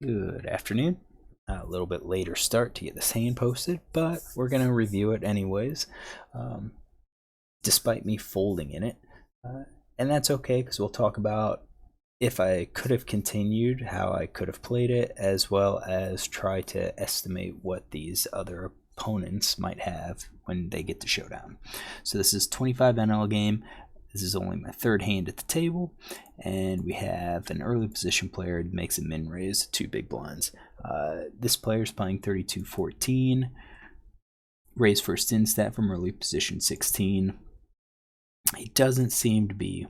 Good afternoon. A little bit later start to get this hand posted, but we're going to review it anyways, despite me folding in it. And that's okay because we'll talk about if I could have continued, how I could have played it, as well as try to estimate what these other opponents might have when they get to showdown. So this is 25 NL game. This is only my third hand at the table, and we have an early position player that makes a min raise, 2 big blinds. This player is playing 32-14, raise first in stat from early position 16. He doesn't seem to be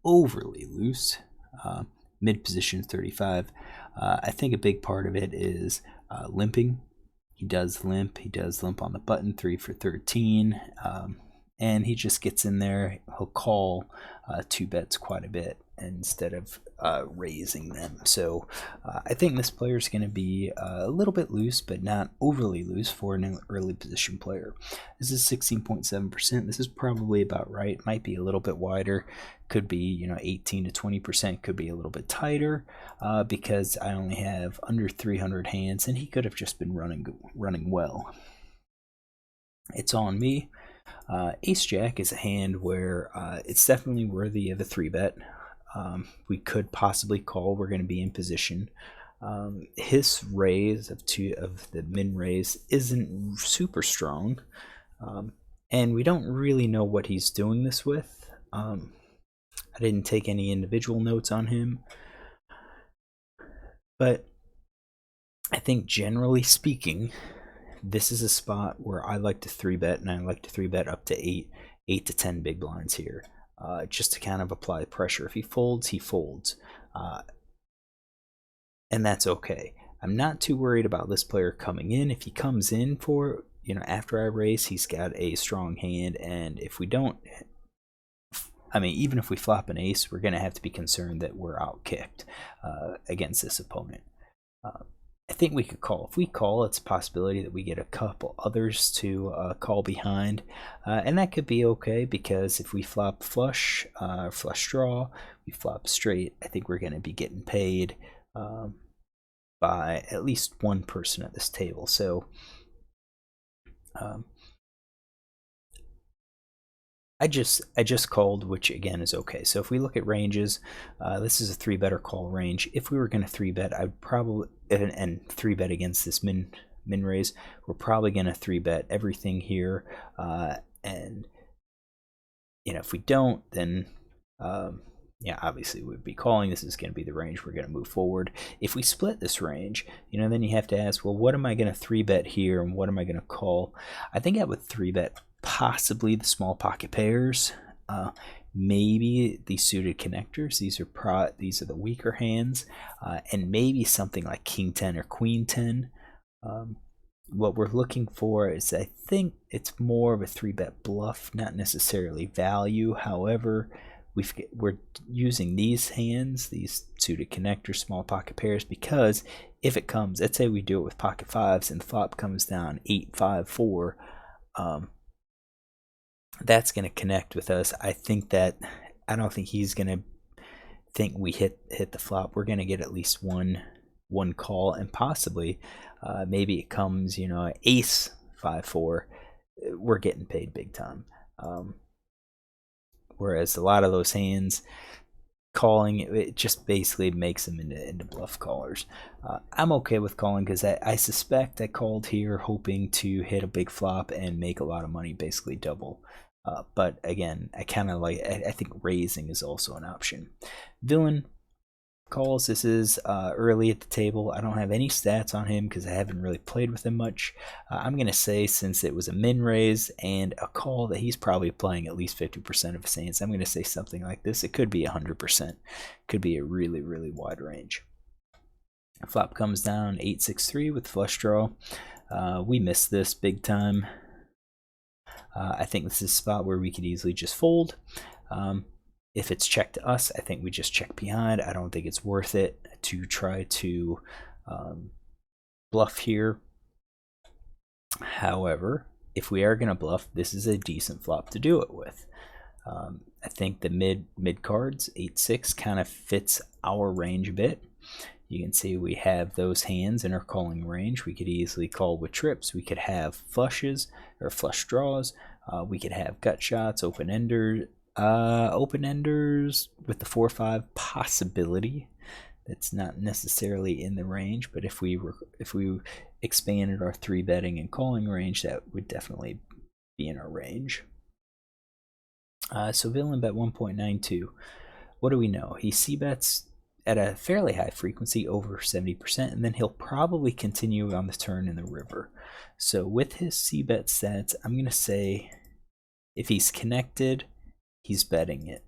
overly loose. Mid position 35. I think a big part of it is limping. He does limp on the button, 3 for 13. And he just gets in there. He'll call 2 bets quite a bit instead of raising them. So I think this player is going to be a little bit loose, but not overly loose for an early position player. This is 16.7%. This is probably about right. Might be a little bit wider. Could be 18 to 20%. Could be a little bit tighter because I only have under 300 hands, and he could have just been running well. It's on me. Ace Jack is a hand where it's definitely worthy of a 3-bet. We could possibly call. We're going to be in position. His raise of the min raise isn't super strong, and we don't really know what he's doing this with. I didn't take any individual notes on him, but I think generally speaking, this is a spot where I like to 3-bet, and I like to 3-bet up to 8 to 10 big blinds here, just to kind of apply pressure. If he folds, he folds, and that's okay. I'm not too worried about this player coming in. If he comes in for, after I raise, he's got a strong hand, and if we don't, even if we flop an ace, we're going to have to be concerned that we're out-kicked against this opponent. I think we could call. If we call, it's a possibility that we get a couple others to call behind, and that could be okay because if we flop flush, flush draw, we flop straight, I think we're going to be getting paid by at least one person at this table. So I just called, which again is okay. So if we look at ranges, this is a 3-bet or call range. If we were going to 3-bet, I would probably and 3-bet against this min raise. We're probably going to 3-bet everything here, and if we don't, then obviously we'd be calling. This is going to be the range we're going to move forward. If we split this range, then you have to ask, well, what am I going to 3-bet here, and what am I going to call? I think I would 3-bet possibly the small pocket pairs, maybe the suited connectors. These are the weaker hands, and maybe something like King 10 or Queen 10. What we're looking for is, I think it's more of a 3-bet bluff, not necessarily value. However, we're using these hands, these suited connectors, small pocket pairs, because if it comes, let's say we do it with pocket fives and the flop comes down 8-5-4, that's going to connect with us. I don't think he's going to think we hit the flop. We're going to get at least one call, and possibly maybe it comes ace 5-4. We're getting paid big time. Whereas a lot of those hands, calling, it just basically makes them into bluff callers. I'm okay with calling because I suspect I called here hoping to hit a big flop and make a lot of money, basically double. But again, I think raising is also an option. Villain calls. This is early at the table. I don't have any stats on him because I haven't really played with him much. I'm going to say, since it was a min raise and a call, that he's probably playing at least 50% of his hands. I'm going to say something like this. It could be 100%. Could be a really, really wide range. Flop comes down 8-6-3 with flush draw. We missed this big time. I think this is a spot where we could easily just fold. If it's checked to us, I think we just check behind. I don't think it's worth it to try to bluff here. However, if we are going to bluff, this is a decent flop to do it with. I think the mid cards, 8-6, kind of fits our range a bit. You can see we have those hands in our calling range. We could easily call with trips. We could have flushes or flush draws. We could have gut shots, open-enders with the 4-5 possibility. That's not necessarily in the range, but if we expanded our 3-betting and calling range, that would definitely be in our range. So villain bet 1.92. What do we know? He c-bets at a fairly high frequency, over 70%, and then he'll probably continue on the turn in the river. So with his c-bet sets, I'm going to say if he's connected, he's betting it.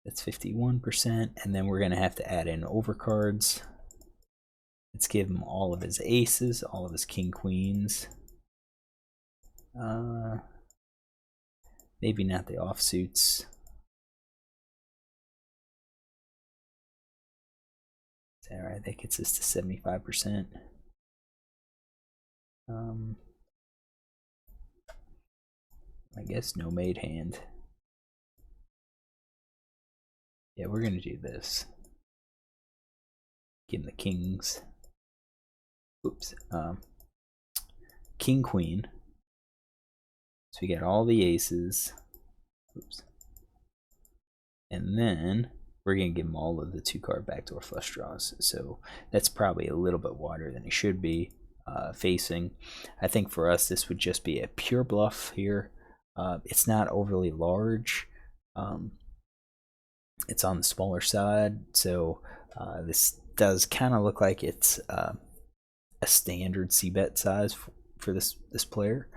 That's 51%, and then we're going to have to add in overcards. Let's give him all of his aces, all of his king queens. Maybe not the offsuits. Alright, that gets us to 75%. I guess no made hand. Yeah, we're gonna do this. Give him the kings. Oops. King, queen. So we got all the aces. Oops. And then we're going to give him all of the 2-card backdoor flush draws. So that's probably a little bit wider than he should be facing. I think for us, this would just be a pure bluff here. It's not overly large. It's on the smaller side. So this does kind of look like it's a standard c-bet size for this player.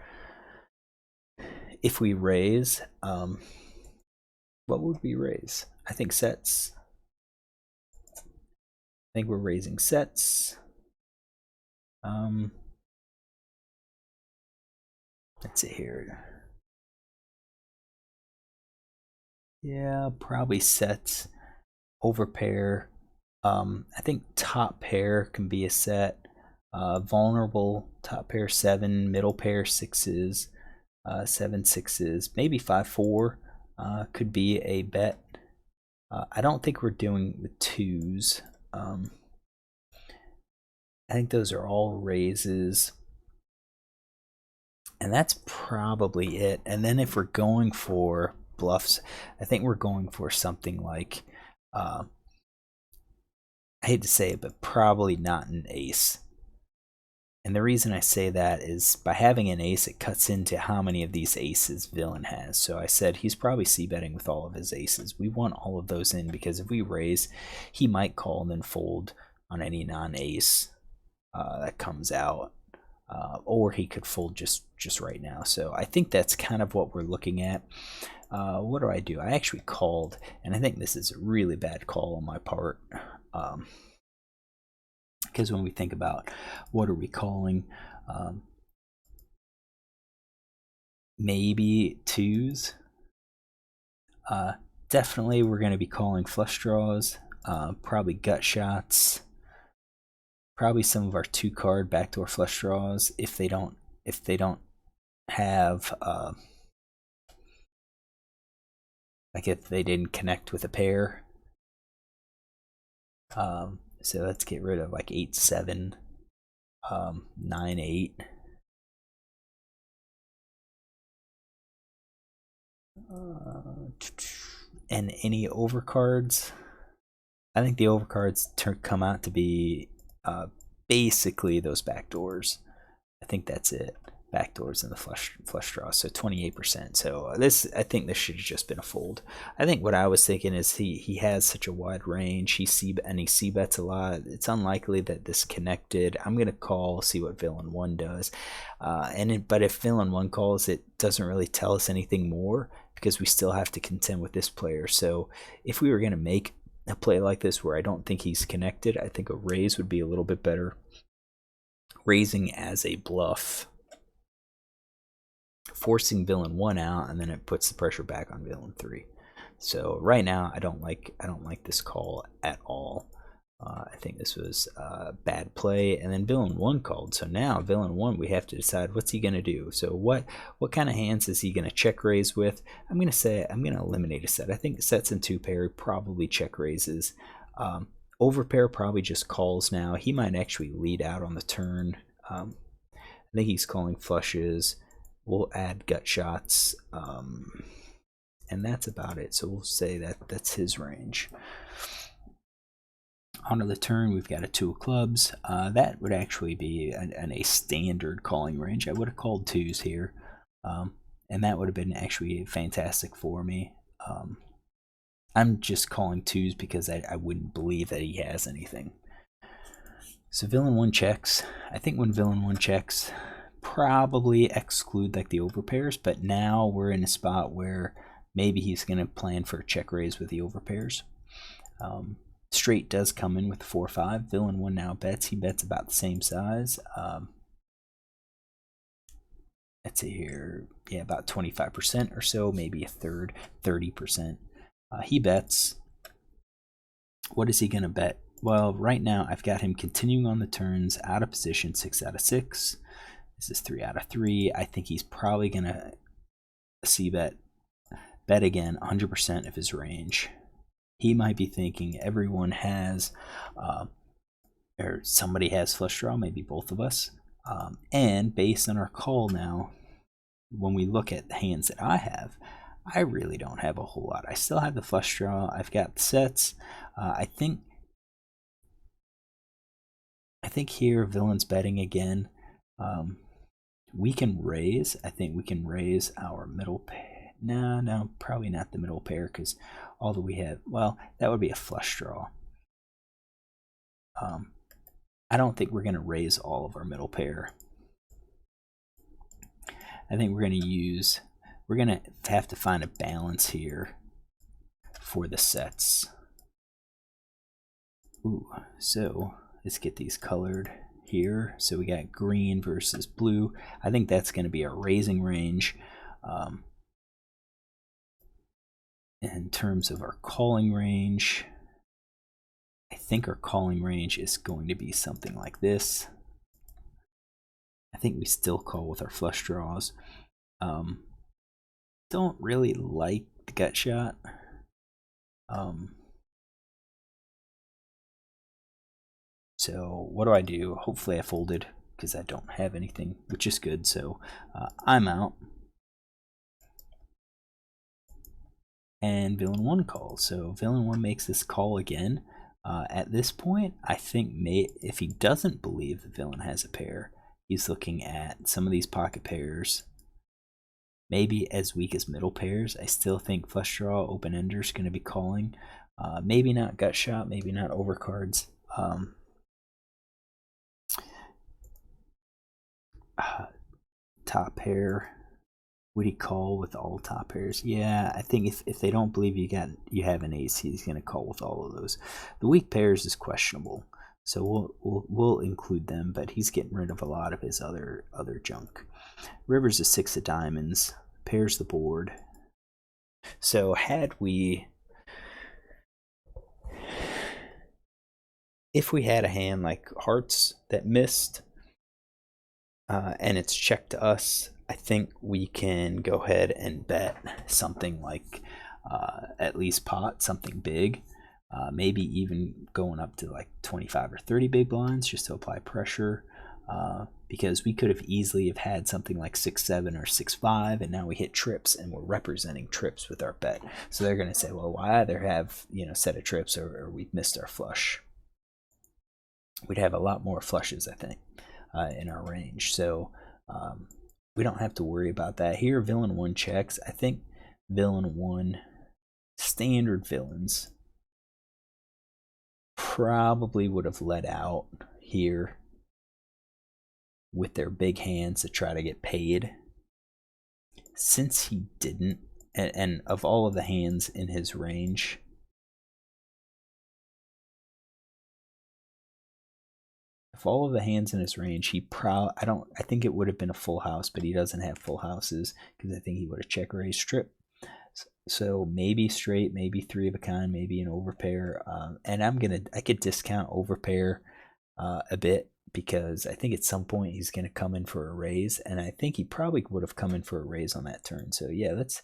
If we raise, what would we raise? I think sets. I think we're raising sets. Let's see here. Yeah, probably sets. Over pair. I think top pair can be a set. Vulnerable top pair 7, middle pair 6s. 7 6s, maybe 5-4 could be a bet. I don't think we're doing with 2s. I think those are all raises, and that's probably it. And then if we're going for bluffs, I think we're going for something like I hate to say it, but probably not an ace. And the reason I say that is by having an ace, it cuts into how many of these aces villain has. So I said he's probably c-betting with all of his aces. We want all of those in because if we raise, he might call and then fold on any non-ace that comes out. Or he could fold just right now. So I think that's kind of what we're looking at. What do? I actually called, and I think this is a really bad call on my part. Because when we think about what are we calling, maybe 2s. Definitely we're going to be calling flush draws, probably gut shots, probably some of our 2-card backdoor flush draws if they don't have like if they didn't connect with a pair. So let's get rid of like 8-7, 9-8. And any overcards. I think the overcards come out to be basically those backdoors. I think that's it. Backdoors and the flush draw. So 28%. So I think this should have just been a fold. I think what I was thinking is he has such a wide range. He c-bets a lot. It's unlikely that this connected. I'm gonna call, see what villain 1 does. But if villain 1 calls, it doesn't really tell us anything more because we still have to contend with this player. So if we were gonna make a play like this where I don't think he's connected, I think a raise would be a little bit better. Raising as a bluff, forcing villain 1 out, and then it puts the pressure back on villain 3. So right now I don't like this call at all. I think this was a bad play, and then villain 1 called. So now villain 1, we have to decide what's he gonna do. So what kind of hands is he gonna check raise with? I'm gonna say I'm gonna eliminate a set. I think sets and 2-pair probably check raises. Overpair probably just calls now. He might actually lead out on the turn. I think he's calling flushes. We'll add gut shots, and that's about it. So we'll say that that's his range. Onto the turn, we've got a 2 of clubs. That would actually be a standard calling range. I would have called 2s here, and that would have been actually fantastic for me. I'm just calling 2s because I wouldn't believe that he has anything. So villain 1 checks. I think when villain 1 checks, probably exclude like the overpairs, but now we're in a spot where maybe he's going to plan for a check raise with the overpairs. Straight does come in with 4-5. Villain 1 now bets. He bets about the same size. Let's see here. Yeah, about 25% or so, maybe a third, 30%. He bets. What is he going to bet? Well, right now I've got him continuing on the turns, out of position, 6 out of 6. This is 3 out of 3. I think he's probably going to c-bet again 100% of his range. He might be thinking everyone has, or somebody has flush draw, maybe both of us. And based on our call now, when we look at the hands that I have, I really don't have a whole lot. I still have the flush draw. I've got the sets. I think here villain's betting again. We can raise. I think we can raise our middle pair. No, probably not the middle pair because all that we have, well, that would be a flush draw. I don't think we're going to raise all of our middle pair. I think we're going to have to find a balance here for the sets. Ooh, so let's get these colored here. So we got green versus blue. I think that's going to be our raising range. In terms of our calling range, I think our calling range is going to be something like this. I think we still call with our flush draws. Don't really like the gut shot. So what do? Hopefully I folded because I don't have anything, which is good. So I'm out. And villain 1 calls. So villain 1 makes this call again. At this point, I think if he doesn't believe the villain has a pair, he's looking at some of these pocket pairs, maybe as weak as middle pairs. I still think flush draw, open ender is going to be calling. Maybe not gut shot, maybe not overcards. Top pair. Would he call with all top pairs? Yeah, I think if they don't believe you have an ace, he's going to call with all of those. The weak pairs is questionable, so we'll include them. But he's getting rid of a lot of his other junk. River's a 6 of diamonds. Pairs the board. So if we had a hand like hearts that missed, and it's checked to us, I think we can go ahead and bet something like at least pot, something big, maybe even going up to like 25 or 30 big blinds just to apply pressure, because we could have easily have had something like 6-7 or 6-5, and now we hit trips and we're representing trips with our bet. So they're going to say, well, why either have set of trips or we've missed our flush. We'd have a lot more flushes, I think, in our range. So we don't have to worry about that. Here, villain 1 checks. I think villain 1, standard villains, probably would have let out here with their big hands to try to get paid. Since he didn't, and of all of the hands in his range, all of the hands in his range, I think it would have been a full house, but he doesn't have full houses because I think he would have check raised strip. So maybe straight, maybe 3 of a kind, maybe an overpair. And I could discount overpair a bit because I think at some point he's gonna come in for a raise, and I think he probably would have come in for a raise on that turn. So yeah, let's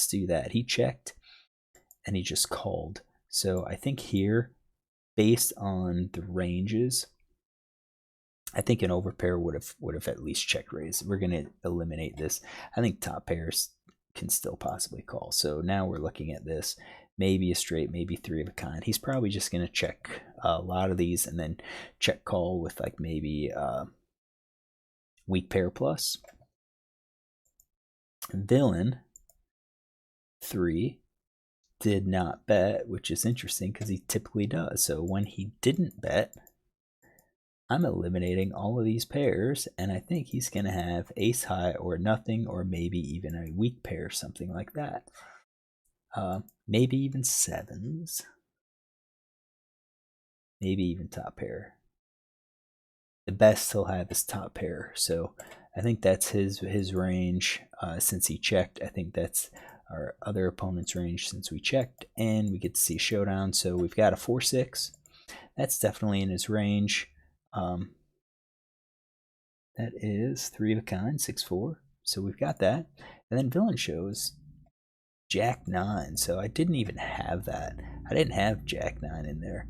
do that. He checked and he just called. So I think here based on the ranges, I think an overpair would have at least check raise. We're going to eliminate this. I think top pairs can still possibly call. So now we're looking at this. Maybe a straight, maybe three of a kind. He's probably just going to check a lot of these and then check call with like maybe weak pair plus. Villain 3 did not bet, which is interesting because he typically does. So when he didn't bet, I'm eliminating all of these pairs, and I think he's going to have ace high or nothing, or maybe even a weak pair, something like that. Maybe even sevens. Maybe even top pair. The best he'll have is top pair. So I think that's his range since he checked. I think that's our other opponent's range since we checked, and we get to see showdown. So we've got a 4-6. That's definitely in his range. That is three of a kind, 6-4. So we've got that. And then villain shows Jack 9. So I didn't even have that. I didn't have Jack 9 in there.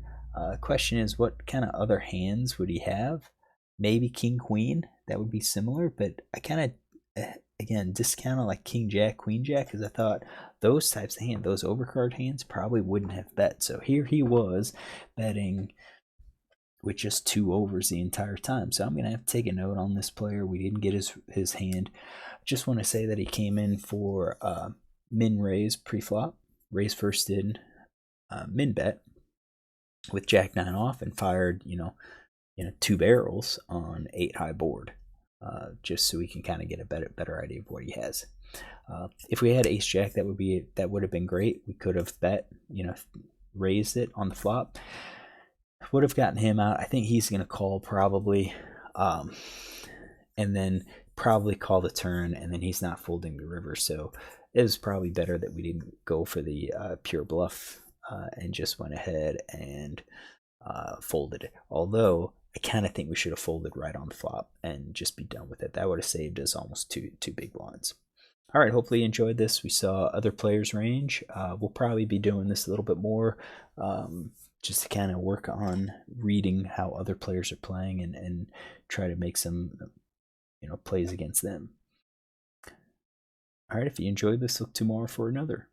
Question is, what kind of other hands would he have? Maybe King Queen. That would be similar, but I kind of, again, discounted like King Jack, Queen Jack, because I thought those types of hands, those overcard hands, probably wouldn't have bet. So here he was betting with just 2 overs the entire time. So I'm going to have to take a note on this player. We didn't get his hand. Just want to say that he came in for min raise pre-flop, raise first in, min bet with Jack 9 off, and fired, 2 barrels on 8 high board, just so we can kind of get a better idea of what he has. If we had ace jack, that would have been great. We could have bet, raised it on the flop. Would have gotten him out. I think he's going to call probably, and then probably call the turn, and then he's not folding the river. So it was probably better that we didn't go for the pure bluff and just went ahead and folded it. Although I kind of think we should have folded right on the flop and just be done with it. That would have saved us almost two big blinds. All right, hopefully you enjoyed this. We saw other players' range. We'll probably be doing this a little bit more, just to kind of work on reading how other players are playing and try to make some plays against them. All right, if you enjoyed this, look tomorrow for another.